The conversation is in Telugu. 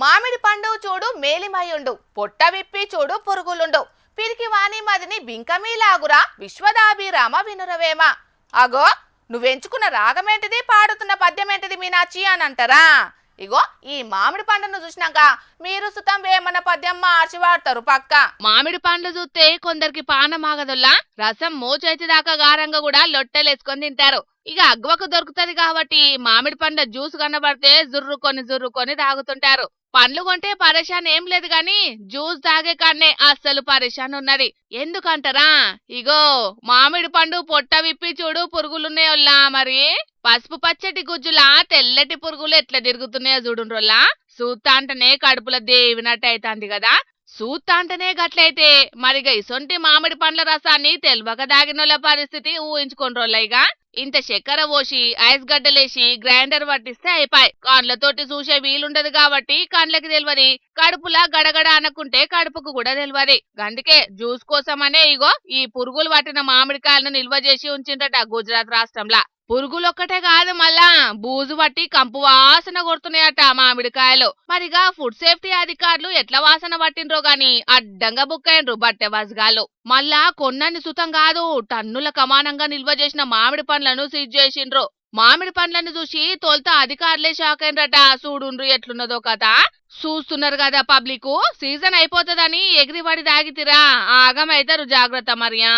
మామిడి పండు చూడు మేలిమయుండు పొట్ట విప్పి చూడు పురుగులుండు పిరికి వాణి మదిని బింకమీలాగురా విశ్వదాభిరామ వినురవేమ. అగో నువ్వెంచుకున్న రాగమేంటిది, పాడుతున్న పద్యమేంటిది మీనాచి అని అంటారా? ఇగో ఈ మామిడి పండును చూసినాక మీరు సుతం వేమన్న పద్యం మార్చి వాడతారు పక్క. మామిడి పండ్లు చూస్తే కొందరికి పానం ఆగదుల్లా, రసం మోచైతే దాకా గారంగా కూడా లొట్టలేసుకొని తింటారు. ఇక అగ్వకు దొరుకుతది కాబట్టి మామిడి పండ్ల జ్యూస్ కనబడితే జుర్రుకొని తాగుతుంటారు. పండ్లు కొంటే పరేషాన్ ఏం లేదు గాని జ్యూస్ తాగే కాన్నే అస్సలు పరేషాన్ ఉన్నది. ఎందుకంటారా? ఇగో మామిడి పండు పొట్ట విప్పి చూడు పురుగులున్నాయోల్లా, మరి పసుపు పచ్చటి గుజ్జులా తెల్లటి పురుగులు ఎట్లా తిరుగుతున్నాయో చూడుండ్రోల్లా. సూత్తాంటనే కడుపుల దేవినట్టు అయితాంది కదా. సూత్తాంటనే గట్లయితే మరిగా ఇసొంటి మామిడి పండ్ల రసాన్ని తెల్వక దాగినోళ్ళ పరిస్థితి ఊహించుకోండ్రోళ్ళయిగా. ఇంత చక్కెర పోసి ఐస్ గడ్డలేసి గ్రైండర్ పట్టిస్తే అయిపోయి. కండ్లతోటి చూసే వీలుండదు కాబట్టి కండ్లకి తెలియదు, కడుపులా గడగడ అనుకుంటే కడుపుకు కూడా తెలియదు. అందుకే జ్యూస్ కోసమనే ఇగో ఈ పురుగులు పట్టిన మామిడికాయలను నిల్వ చేసి ఉంచిందట గుజరాత్ రాష్ట్రంలో. పురుగులొక్కటే కాదు, మళ్ళా బూజు పట్టి కంపు వాసన కొడుతున్నాయట మామిడికాయలు. మరిగా ఫుడ్ సేఫ్టీ అధికారులు ఎట్లా వాసన పట్టిండ్రో గాని అడ్డంగా బుక్ అయిండ్రు బట్టె వసగాలు. మళ్ళా కొన్నని సుతం కాదు, టన్నుల కమానంగా నిల్వ చేసిన మామిడి పండ్లను సీజ్ చేసిండ్రు. మామిడి పండ్లను చూసి తోల్తా అధికారులే షాక్ అయినరట. చూడుండ్రు ఎట్లున్నదో కదా. చూస్తున్నారు కదా పబ్లిక్, సీజన్ అయిపోతుందని ఎగిరిపడి తాగితిరా ఆగమైతారు, జాగ్రత్త మరియా.